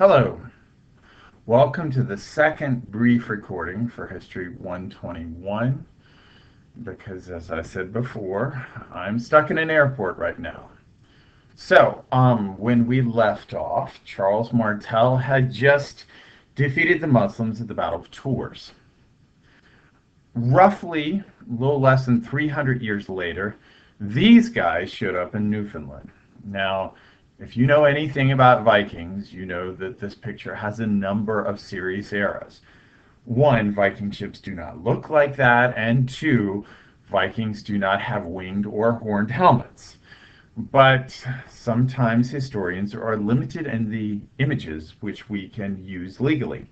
Hello, welcome to the second brief recording for History 121 because, as I said before, I'm stuck in an airport right now. When we left off, Charles Martel had just defeated the Muslims at the Battle of Tours. Roughly, a little less than 300 years later, these guys showed up in Newfoundland. Now, if you know anything about Vikings, you know that this picture has a number of serious eras. One, Viking ships do not look like that, and two, Vikings do not have winged or horned helmets. But sometimes historians are limited in the images which we can use legally.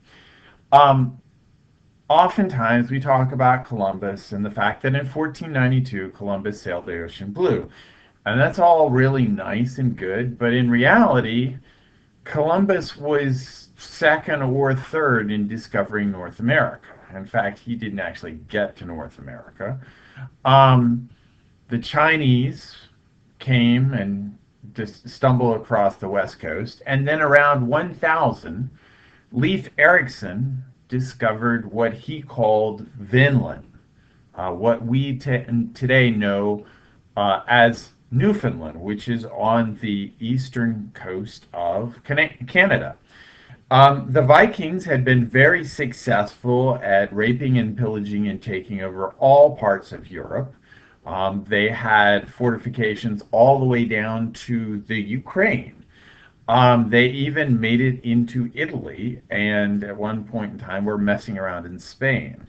Um, Oftentimes we talk about Columbus and the fact that in 1492 Columbus sailed the ocean blue. And that's all really nice and good, but in reality, Columbus was second or third in discovering North America. In fact, he didn't actually get to North America. Um, the Chinese came and just stumbled across the West Coast, and then around 1000, Leif Erikson discovered what he called Vinland, what we today know as Newfoundland, which is on the eastern coast of Canada. The Vikings had been very successful at raping and pillaging and taking over all parts of Europe. They had fortifications all the way down to the Ukraine. They even made it into Italy, and at one point in time were messing around in Spain.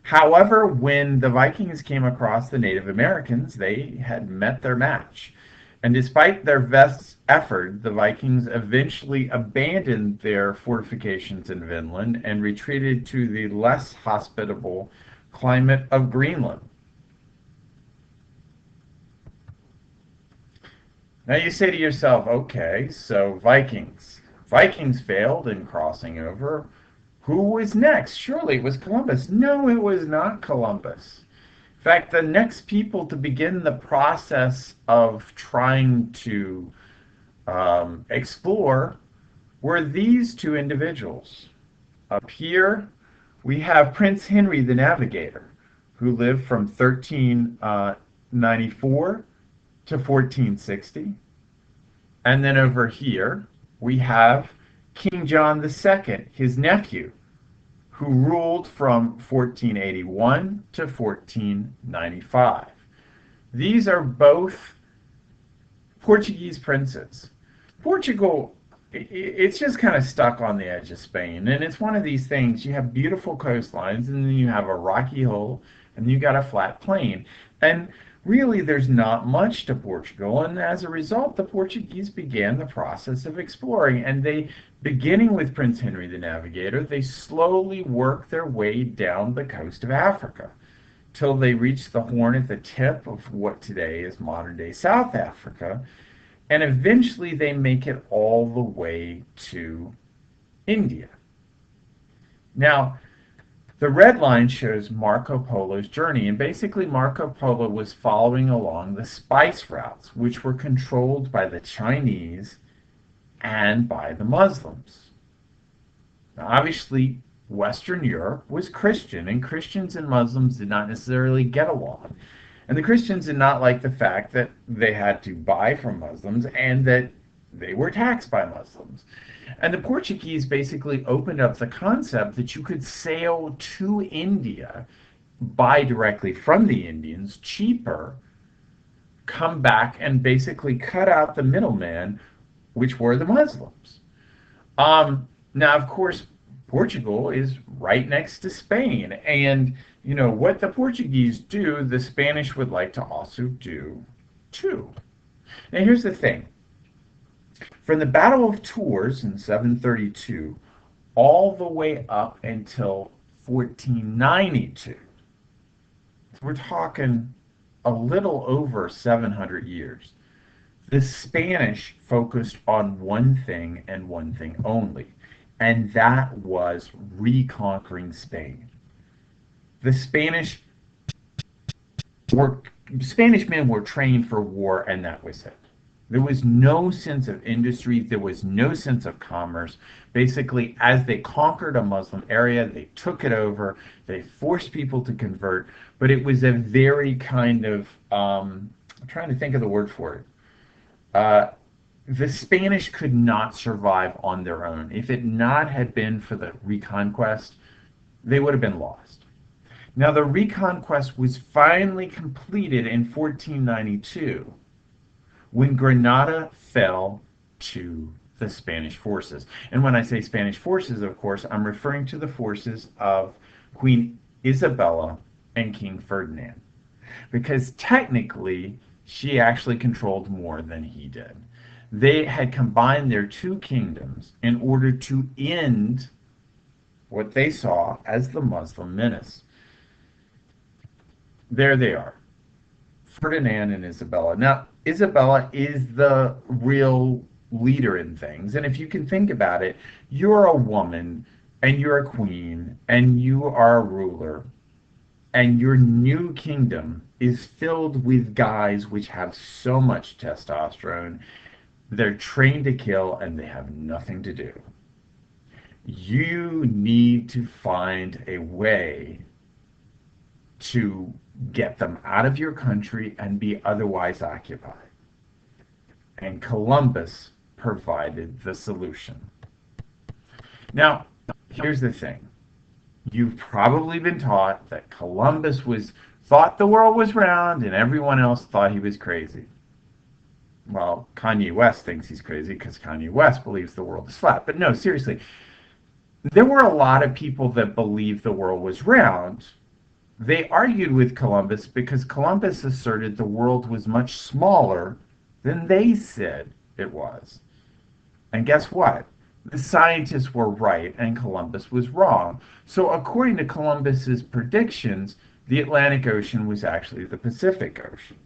However, when the Vikings came across the Native Americans, they had met their match. And despite their best effort, the Vikings eventually abandoned their fortifications in Vinland and retreated to the less hospitable climate of Greenland. Now you say to yourself, okay, so Vikings. Vikings failed in crossing over. Who was next? Surely it was Columbus. No, it was not Columbus. In fact, the next people to begin the process of trying to explore were these two individuals. Up here, we have Prince Henry the Navigator, who lived from 1394 to 1460. And then over here, we have King John II, his nephew, who ruled from 1481 to 1495. These are both Portuguese princes. Portugal, it's just kind of stuck on the edge of Spain, and it's one of these things. You have beautiful coastlines, and then you have a rocky hill, and you got a flat plain. And really, there's not much to Portugal, and as a result, the Portuguese began the process of exploring, and they, beginning with Prince Henry the Navigator, they slowly worked their way down the coast of Africa till they reached the Horn at the tip of what today is modern-day South Africa, and eventually they make it all the way to India. Now, the red line shows Marco Polo's journey, and basically Marco Polo was following along the spice routes, which were controlled by the Chinese and by the Muslims. Now, obviously, Western Europe was Christian, and Christians and Muslims did not necessarily get along. And the Christians did not like the fact that they had to buy from Muslims and that they were taxed by Muslims. And the Portuguese basically opened up the concept that you could sail to India, buy directly from the Indians, cheaper, come back and basically cut out the middleman, which were the Muslims. Now, of course, Portugal is right next to Spain, and you know what the Portuguese do, the Spanish would like to also do too. Now, here's the thing. From the Battle of Tours in 732 all the way up until 1492, we're talking a little over 700 years, the Spanish focused on one thing and one thing only, and that was reconquering Spain. The Spanish men were trained for war, and that was it. There was no sense of industry. There was no sense of commerce. Basically, as they conquered a Muslim area, they took it over. They forced people to convert. But it was a very kind of, I'm trying to think of the word for it. Uh, the Spanish could not survive on their own. If it not had been for the Reconquest, they would have been lost. Now, the Reconquest was finally completed in 1492 when Granada fell to the Spanish forces. And when I say Spanish forces, of course, I'm referring to the forces of Queen Isabella and King Ferdinand. Because technically, she actually controlled more than he did. They had combined their two kingdoms in order to end what they saw as the Muslim menace. There they are, Ferdinand and Isabella. Now, Isabella is the real leader in things. And if you can think about it, you're a woman and you're a queen and you are a ruler, and your new kingdom is filled with guys which have so much testosterone. They're trained to kill and they have nothing to do. You need to find a way to get them out of your country and be otherwise occupied. And Columbus provided the solution. Now, here's the thing. You've probably been taught that Columbus thought the world was round and everyone else thought he was crazy. Well, Kanye West thinks he's crazy because Kanye West believes the world is flat. But no, seriously, there were a lot of people that believed the world was round. They argued with Columbus because Columbus asserted the world was much smaller than they said it was. And guess what? The scientists were right and Columbus was wrong. So according to Columbus's predictions, the Atlantic Ocean was actually the Pacific Ocean.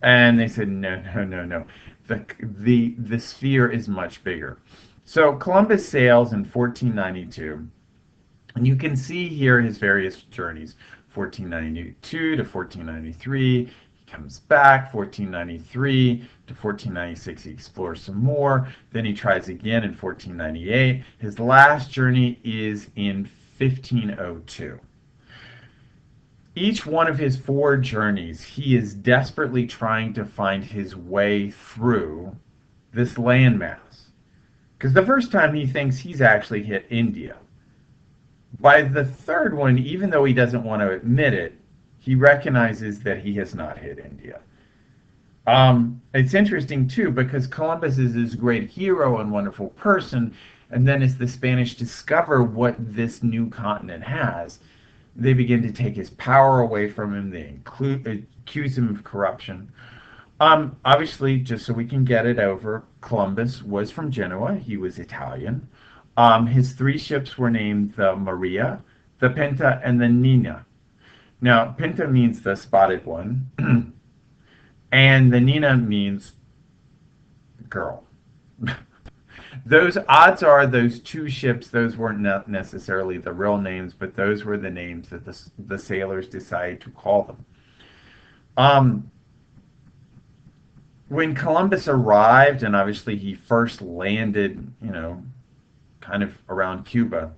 And they said, no, no, no, no. The sphere is much bigger. So Columbus sails in 1492. And you can see here his various journeys, 1492 to 1493. He comes back, 1493 to 1496. He explores some more. Then he tries again in 1498. His last journey is in 1502. Each one of his 4 journeys, he is desperately trying to find his way through this landmass. Because the first time he thinks he's actually hit India. By the third one, even though he doesn't want to admit it, he recognizes that he has not hit India. It's interesting, too, because Columbus is this great hero and wonderful person, and then as the Spanish discover what this new continent has, they begin to take his power away from him. They accuse him of corruption. Obviously, just so we can get it over, Columbus was from Genoa. He was Italian. His 3 ships were named the Maria, the Pinta, and the Nina. Now, Pinta means the spotted one, and the Nina means girl. Those odds are those 2 ships, those weren't necessarily the real names, but those were the names that the sailors decided to call them. When Columbus arrived, and obviously he first landed, kind of around Cuba,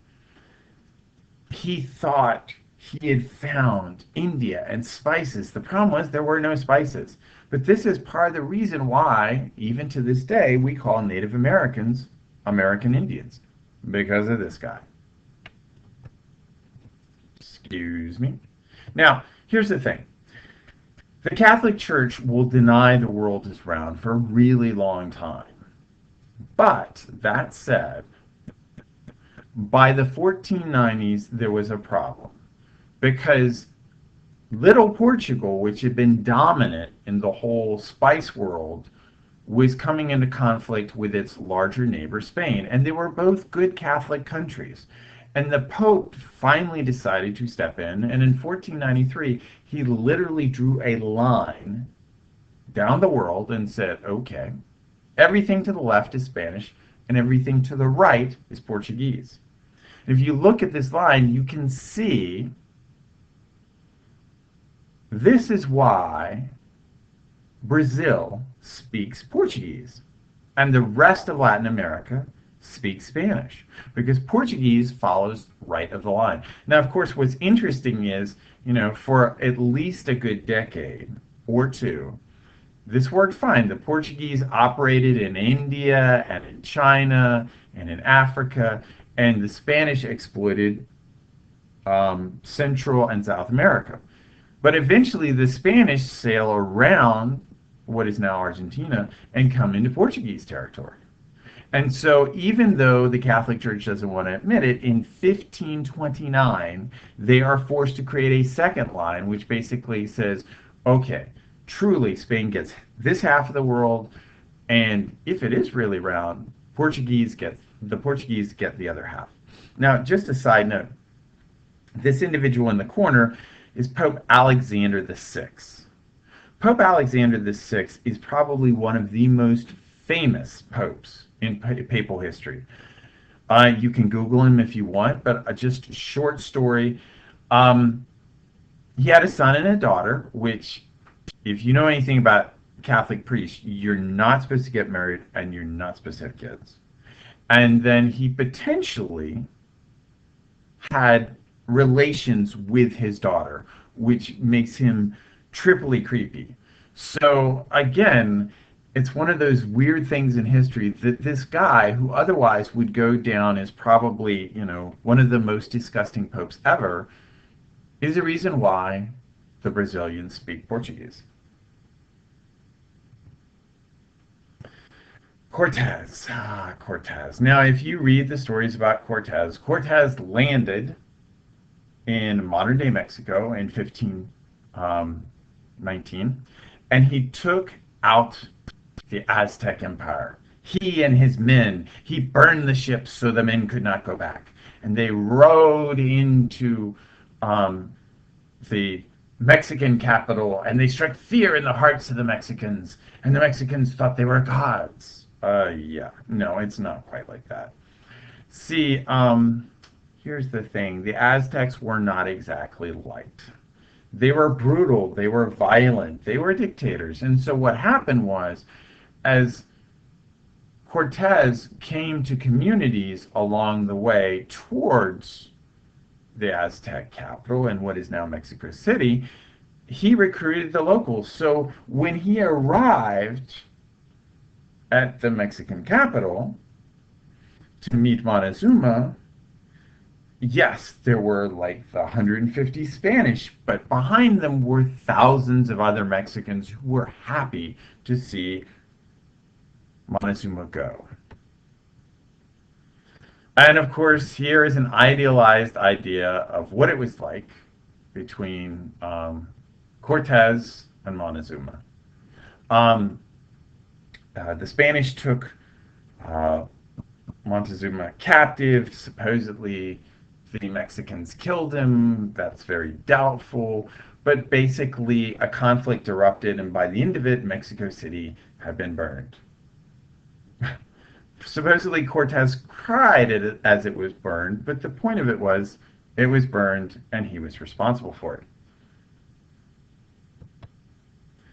he thought he had found India and spices. The problem was there were no spices. But this is part of the reason why, even to this day, we call Native Americans American Indians, because of this guy. Excuse me. Now, here's the thing. The Catholic Church will deny the world is round for a really long time. But, that said, by the 1490s, there was a problem. Because little Portugal, which had been dominant in the whole spice world, was coming into conflict with its larger neighbor, Spain. And they were both good Catholic countries. And the Pope finally decided to step in. And in 1493, he literally drew a line down the world and said, okay, everything to the left is Spanish and everything to the right is Portuguese. If you look at this line, you can see this is why Brazil speaks Portuguese, and the rest of Latin America speaks Spanish because Portuguese follows right of the line. Now, of course, what's interesting is, for at least a good decade or two, this worked fine. The Portuguese operated in India and in China and in Africa, and the Spanish exploited Central and South America. But eventually, the Spanish sail around what is now Argentina and come into Portuguese territory. And so, even though the Catholic Church doesn't want to admit it, in 1529, they are forced to create a second line, which basically says, okay, truly, Spain gets this half of the world, and if it is really round, the Portuguese get the other half. Now, just a side note, this individual in the corner is Pope Alexander VI. Pope Alexander VI is probably one of the most famous popes in papal history. You can Google him if you want, but just a short story. Um, he had a son and a daughter, which, if you know anything about Catholic priests, you're not supposed to get married and you're not supposed to have kids. And then he potentially had relations with his daughter, which makes him triply creepy. So again, it's one of those weird things in history that this guy, who otherwise would go down as probably, one of the most disgusting popes ever, is the reason why the Brazilians speak Portuguese. Cortez. Cortez. Now, if you read the stories about Cortez, Cortez landed in modern day Mexico in 1519, and he took out the Aztec Empire. He and his men, he burned the ships so the men could not go back. And they rode into the Mexican capital, and they struck fear in the hearts of the Mexicans, and the Mexicans thought they were gods. Yeah, no, it's not quite like that. See, here's the thing. The Aztecs were not exactly liked. They were brutal, they were violent, they were dictators. And so what happened was, as Cortez came to communities along the way towards the Aztec capital and what is now Mexico City, he recruited the locals. So when he arrived at the Mexican capital to meet Montezuma, yes, there were like the 150 Spanish, but behind them were thousands of other Mexicans who were happy to see Montezuma go. And of course, here is an idealized idea of what it was like between Cortez and Montezuma. The Spanish took Montezuma captive. Supposedly, the Mexicans killed him. That's very doubtful. But basically, a conflict erupted, and by the end of it, Mexico City had been burned. Supposedly, Cortez cried as it was burned, but the point of it was burned, and he was responsible for it.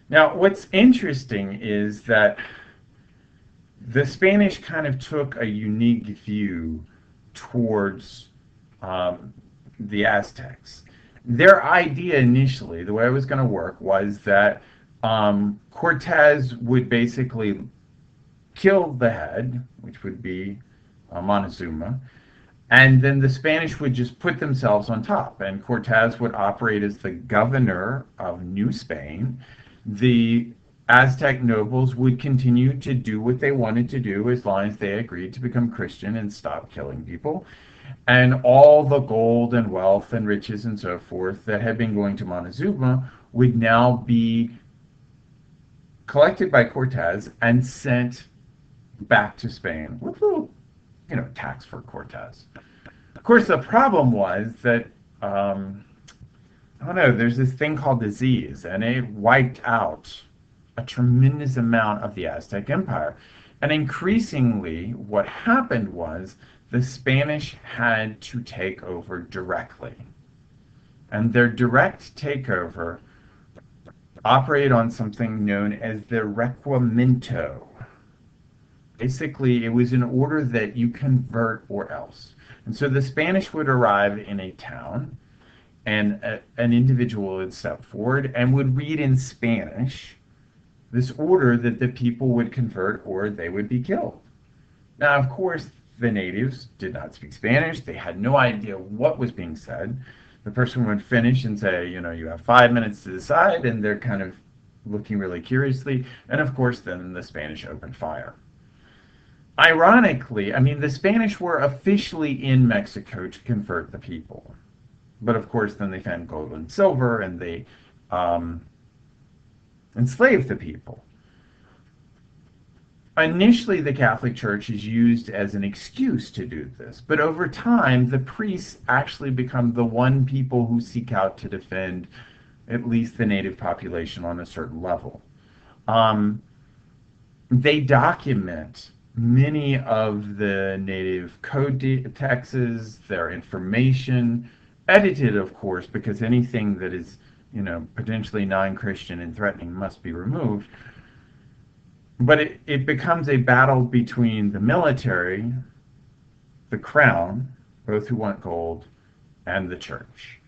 Now, what's interesting is that the Spanish kind of took a unique view towards the Aztecs. Their idea initially, the way it was going to work, was that Cortez would basically kill the head, which would be Montezuma, and then the Spanish would just put themselves on top, and Cortez would operate as the governor of New Spain. The Aztec nobles would continue to do what they wanted to do as long as they agreed to become Christian and stop killing people. And all the gold and wealth and riches and so forth that had been going to Montezuma would now be collected by Cortez and sent back to Spain with a little, tax for Cortez. Of course, the problem was that, I don't know, there's this thing called disease, and it wiped out a tremendous amount of the Aztec Empire. And increasingly, what happened was the Spanish had to take over directly. And their direct takeover operated on something known as the requimento. Basically, it was an order that you convert or else. And so the Spanish would arrive in a town, and an individual would step forward and would read in Spanish this order that the people would convert or they would be killed. Now, of course, the natives did not speak Spanish. They had no idea what was being said. The person would finish and say, you have 5 minutes to decide, and they're kind of looking really curiously. And of course, then the Spanish opened fire. Ironically, I mean, the Spanish were officially in Mexico to convert the people. But of course, then they found gold and silver, and they enslaved the people. Initially, the Catholic Church is used as an excuse to do this, but over time, the priests actually become the one people who seek out to defend at least the native population on a certain level. They document many of the native code texts, their information, edited, of course, because anything that is, potentially non-Christian and threatening must be removed. But it becomes a battle between the military, the crown, both who want gold, and the church.